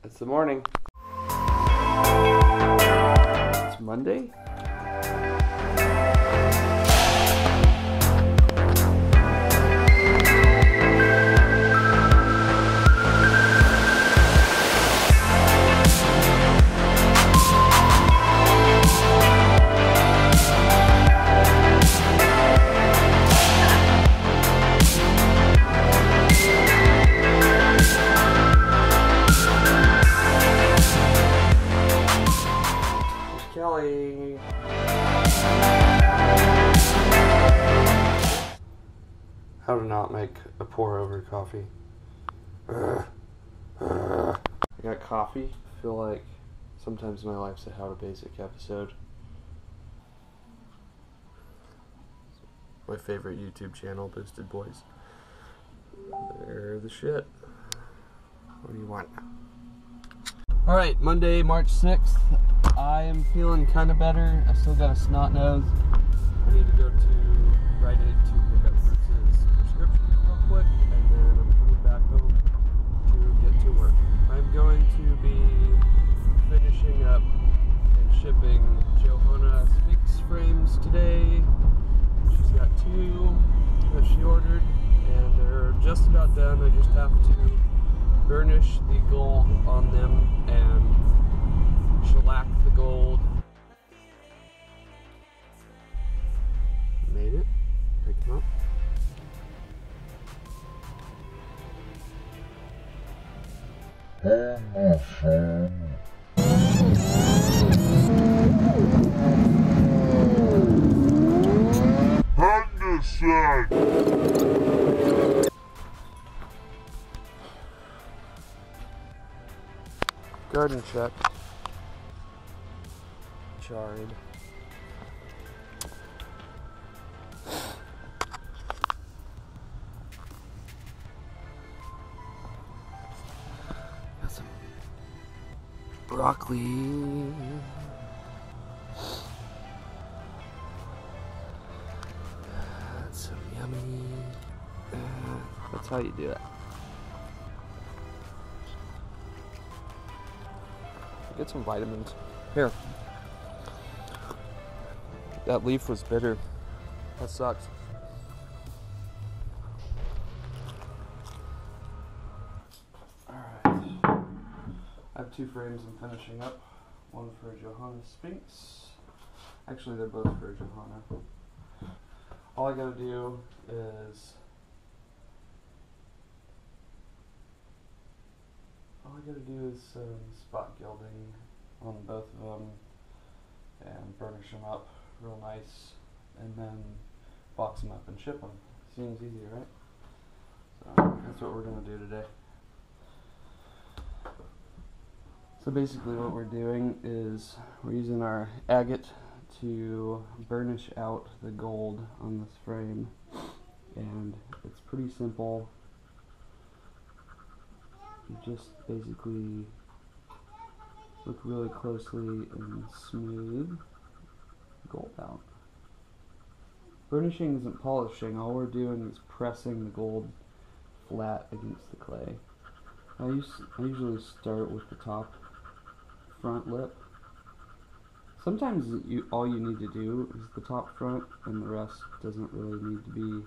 It's the morning. It's Monday. Kelly. How to not make a pour over coffee. I got coffee. I feel like sometimes my life's a How to Basic episode. My favorite YouTube channel, Boosted Boys. They're the shit. What do you want? Alright, Monday, March 6th. I am feeling kind of better. I still got a snot nose. I need to go to Rite Aid to pick up Bruce's prescription real quick, and then I'm coming back home to get to work. I'm going to be finishing up and shipping Johanna Sphinx frames today. She's got 2 that she ordered, and they're just about done. I just have to burnish the gold on them and shellac the gold. Made it. Pick them up. Garden check. Charred. Got some broccoli. That's some yummy. That's how you do it. Get some vitamins. Here. That leaf was bitter. That sucks. Alright. I have 2 frames I'm finishing up. One for Johanna Sphinx. Actually, they're both for Johanna. All I gotta do is some spot gilding on both of them and burnish them up real nice, and then box them up and ship them. Seems easy, right? So that's what we're going to do today. So basically what we're doing is we're using our agate to burnish out the gold on this frame, and it's pretty simple. You just basically look really closely and smooth gold out. Burnishing isn't polishing. All we're doing is pressing the gold flat against the clay. I usually start with the top front lip. Sometimes all you need to do is the top front, and the rest doesn't really need to be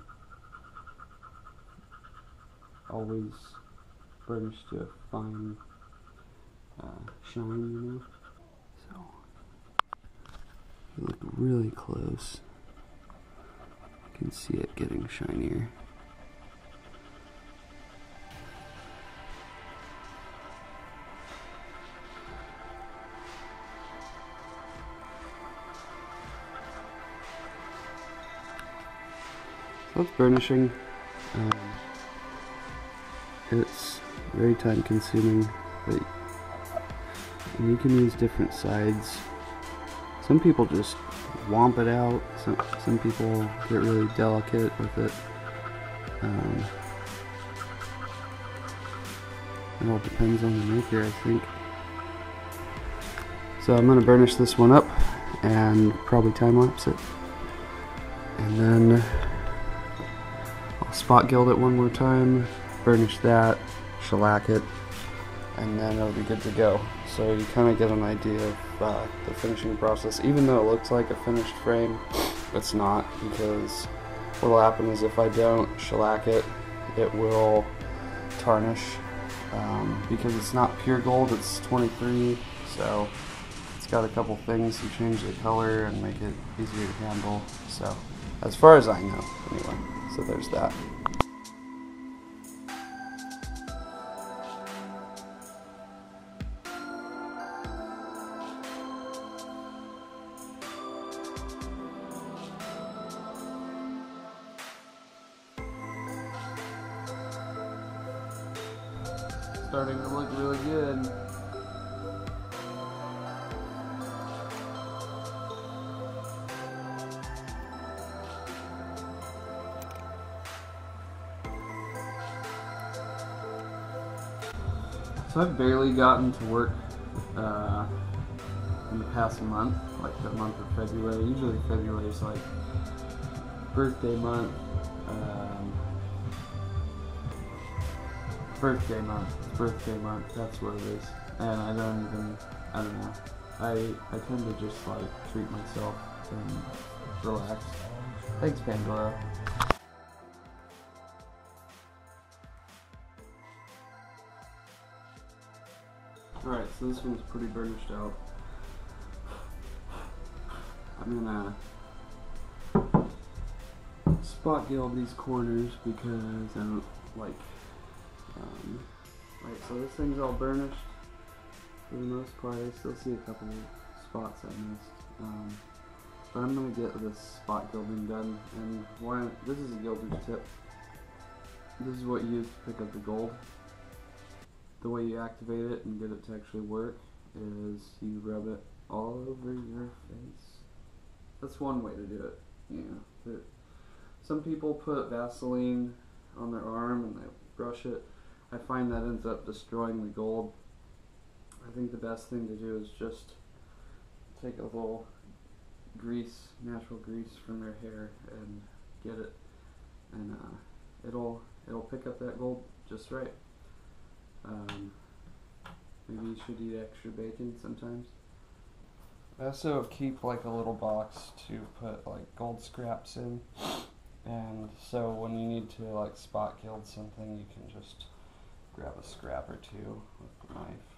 always burnished to a fine shine, you know. So you look really close. You can see it getting shinier. So it's burnishing. It's very time consuming, but you can use different sides. Some people just womp it out, some people get really delicate with it. It all depends on the maker, I think. So I'm going to burnish this one up and probably time lapse it, and then I'll spot gild it one more time, burnish that, shellac it, and then it'll be good to go. So you kind of get an idea of the finishing process. Even though it looks like a finished frame, it's not, because what will happen is if I don't shellac it, it will tarnish, because it's not pure gold, it's 23, so it's got a couple things to change the color and make it easier to handle. So as far as I know, anyway, so there's that. Starting to look really good. So I've barely gotten to work in the past month, like the month of February. Usually February is like birthday month. Birthday month, that's what it is. And I don't know. I tend to just like treat myself and relax. Thanks, Pandora. Alright, so this one's pretty burnished out. I'm gonna spot gild these corners because I don't like. Right, so this thing's all burnished for the most part. I still see a couple spots I missed, but I'm gonna get this spot gilding done. And this is a gilder's tip. This is what you use to pick up the gold. The way you activate it and get it to actually work is you rub it all over your face. That's one way to do it. Yeah. Some people put Vaseline on their arm and they brush it. I find that ends up destroying the gold. I think the best thing to do is just take a little grease, natural grease from their hair and get it, and it'll pick up that gold just right. Maybe you should eat extra bacon sometimes. I also keep like a little box to put like gold scraps in, and so when you need to like spot gild something, you can just grab a scrap or two with the knife.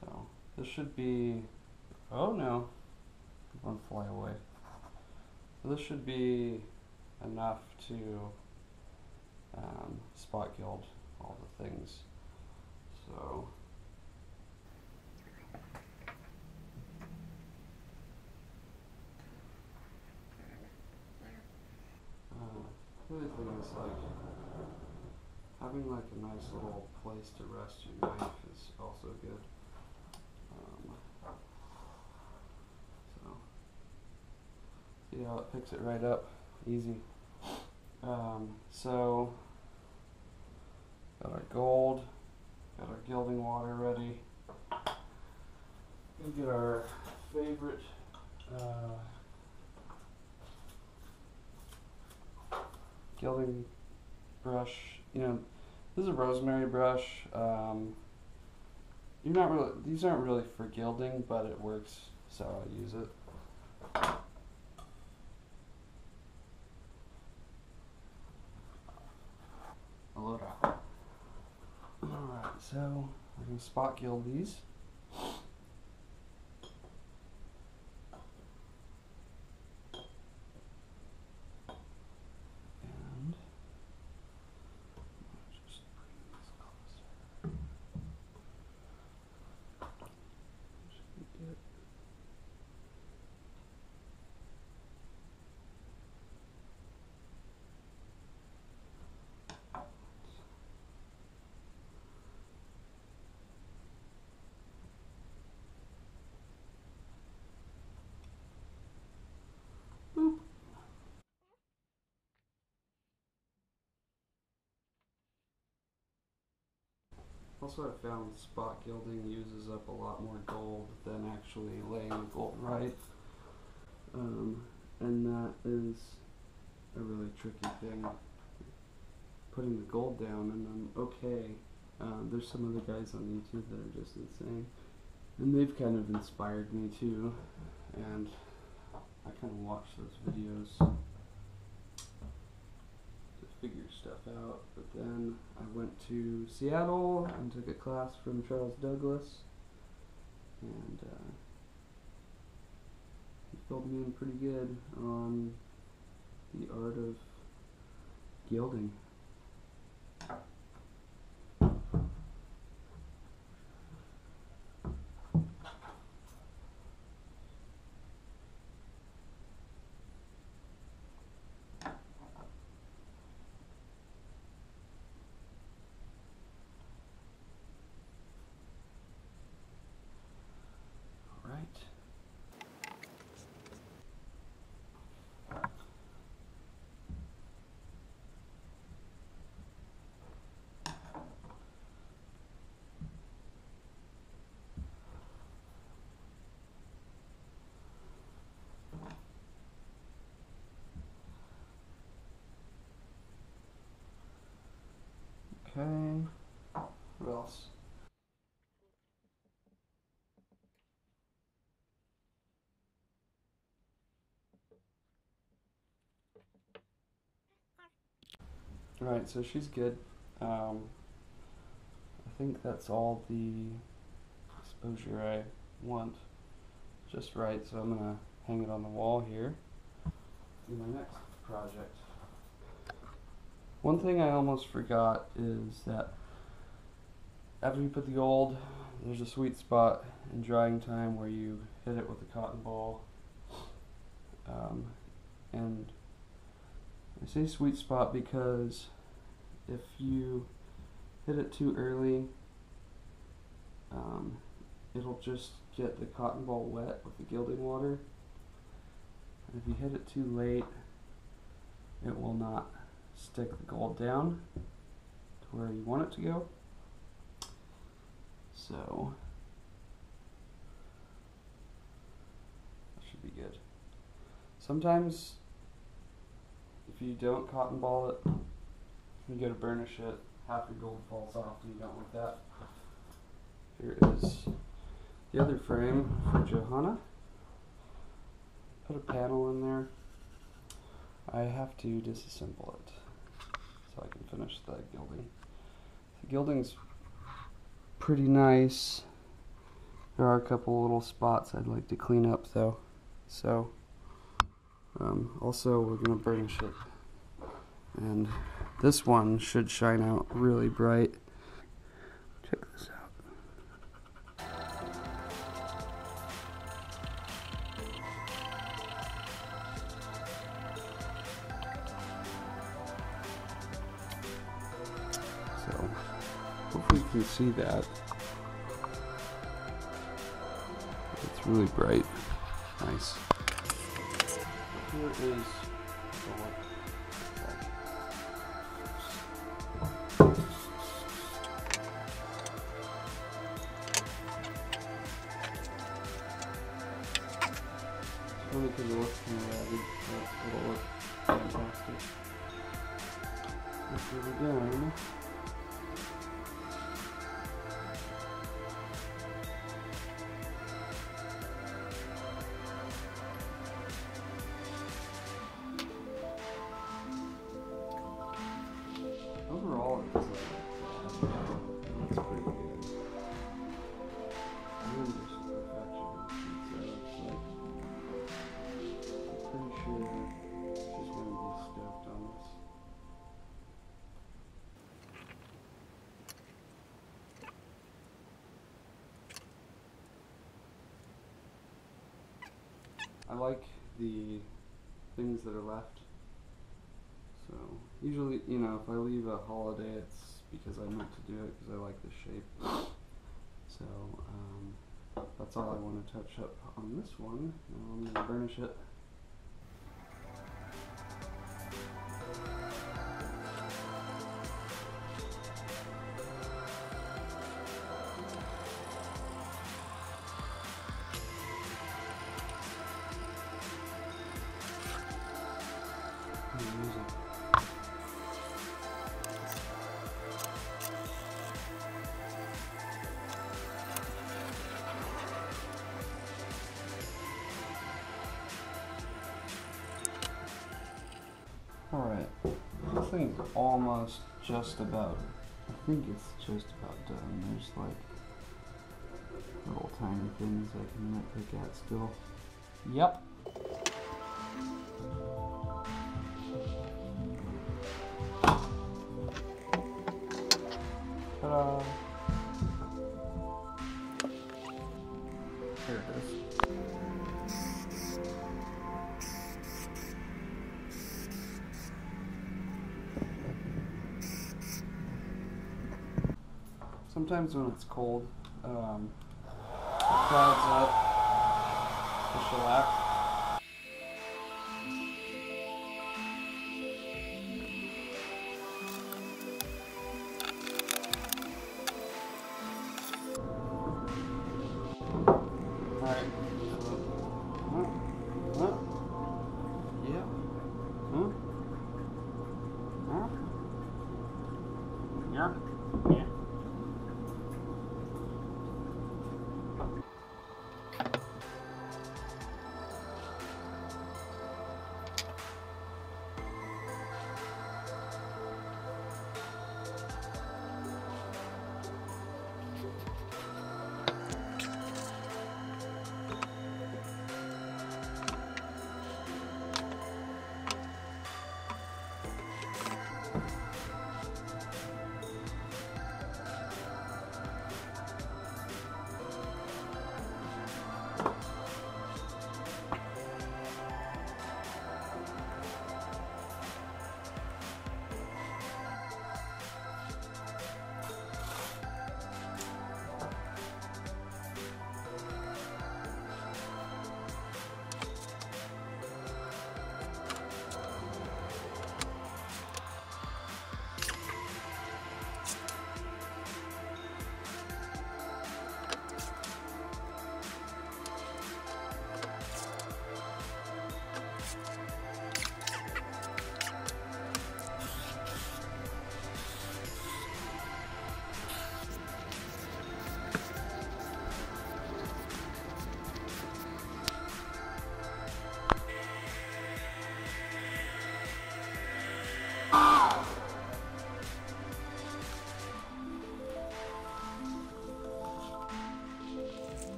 So this should be, oh no, one fly away. So this should be enough to spot gild all the things. So the other thing is like having like a nice little place to rest your knife is also good. So see how it picks it right up, easy. So got our gold, got our gilding water ready. We'll get our favorite gilding brush. You know, this is a rosemary brush. These aren't really for gilding, but it works, so I use it. Alright, so we're going to spot gild these. And just bring this closer. Just get Also, I found spot gilding uses up a lot more gold than actually laying the gold right. and that is a really tricky thing. Putting the gold down, and I'm okay. There's some other guys on YouTube that are just insane, and they've kind of inspired me too, and I kind of watch those videos to figure stuff out. But then I went to Seattle and took a class from Charles Douglas, and he filled me in pretty good on the art of gilding. Okay, what else? Alright, so she's good. I think that's all the exposure I want. Just right, so I'm gonna hang it on the wall here. In my next project. One thing I almost forgot is that after you put the gold, there's a sweet spot in drying time where you hit it with a cotton ball. And I say sweet spot because if you hit it too early, it'll just get the cotton ball wet with the gilding water. And if you hit it too late, it will not stick the gold down to where you want it to go. So that should be good. Sometimes if you don't cotton ball it, you go to burnish it, half your gold falls off and you don't want that. Here is the other frame for Johanna. Put a panel in there. I have to disassemble it so I can finish the gilding. The gilding's pretty nice. There are a couple little spots I'd like to clean up though. So also we're going to burnish it. And this one should shine out really bright. Check this out. So hopefully you can see that. It's really bright. Nice. Here is the look. Only because it looks kind of ragged, but it'll look fantastic. Let's do it again. Overall, it doesn't look bad. It's pretty good. I'm just perfection. So it's like, I'm pretty sure she's going to be stoked on this. I like the things that are left. So usually, you know, if I leave a holiday, it's because I meant to do it because I like the shape. So that's all I want to touch up on this one. Now I'm going to burnish it. music. Alright, this thing's almost just about, I think it's just about done. There's like little tiny things I can nitpick at still. Yep. Ta-da! There it is. Sometimes when it's cold, it clouds up the shellac. Alright. Yeah. Yeah. Yeah.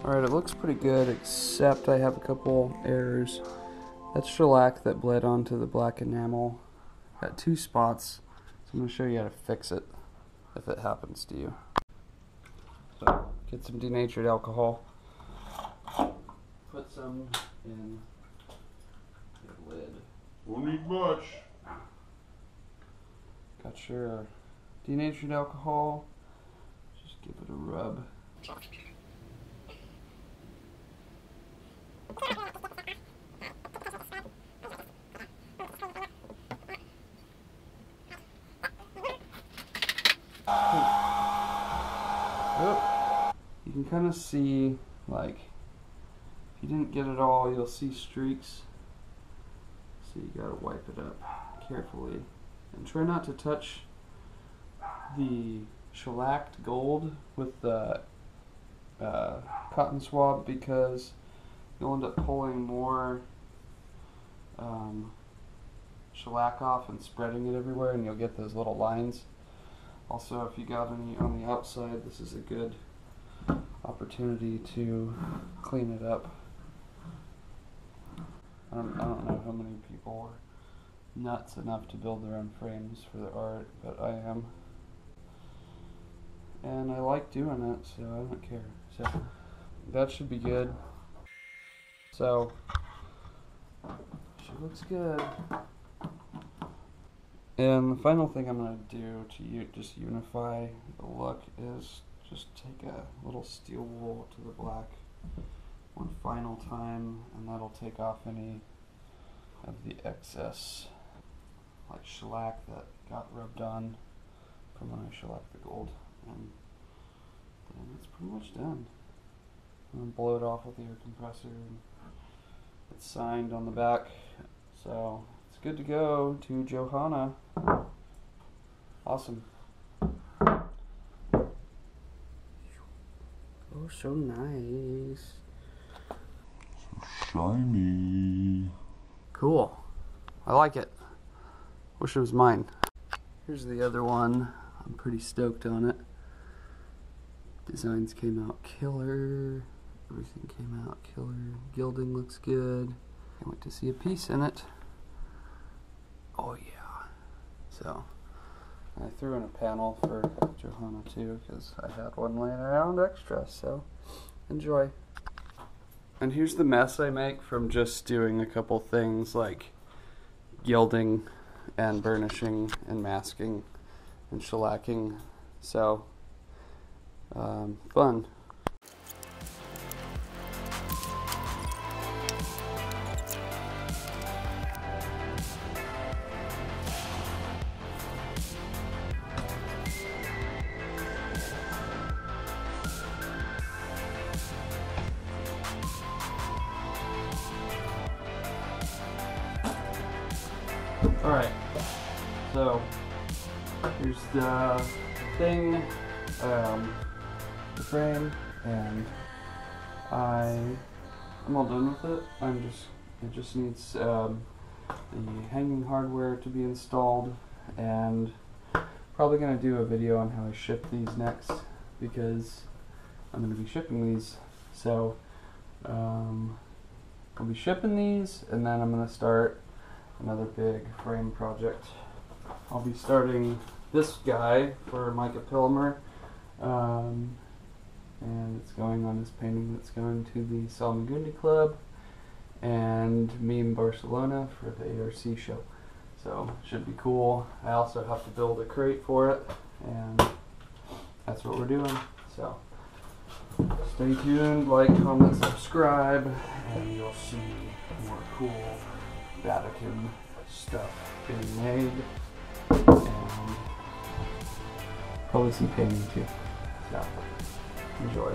Alright, it looks pretty good, except I have a couple errors. That's shellac that bled onto the black enamel. Got 2 spots, so I'm going to show you how to fix it if it happens to you. So, get some denatured alcohol, put some in the lid. Won't need much. Got your denatured alcohol, just give it a rub. You can kind of see, like, if you didn't get it all, you'll see streaks. So you gotta wipe it up carefully. And try not to touch the shellacked gold with the cotton swab, because you'll end up pulling more shellac off and spreading it everywhere, and you'll get those little lines. Also, if you got any on the outside, this is a good opportunity to clean it up. I don't know how many people are nuts enough to build their own frames for their art, but I am. And I like doing it, so I don't care. So that should be good. So she looks good. And the final thing I'm going to do to just unify the look is just take a little steel wool to the black one final time, and that'll take off any of the excess like shellac that got rubbed on from when I shellacked the gold. And then it's pretty much done. and blow it off with the air compressor. And it's signed on the back, so it's good to go to Johanna. Awesome. Oh, so nice. So shiny. Cool. I like it. Wish it was mine. Here's the other one. I'm pretty stoked on it. Designs came out killer. Everything came out killer. Gilding looks good. Can't wait to see a piece in it. Oh yeah. So I threw in a panel for Johanna too because I had one laying around extra, so enjoy. And here's the mess I make from just doing a couple things like gilding and burnishing and masking and shellacking. So fun. Alright, so here's the thing, the frame, and I'm all done with it. It just needs the hanging hardware to be installed, and probably going to do a video on how I ship these next, because I'm going to be shipping these. So I'll be shipping these, and then I'm going to start another big frame project. I'll be starting this guy for Micah Pilmer, and it's going on his painting that's going to the Salmagundi Club and Meme Barcelona for the ARC show. So should be cool. I also have to build a crate for it, and that's what we're doing. So stay tuned, like, comment, subscribe, and you'll see more cool Batican stuff being made, and probably some painting too. So enjoy.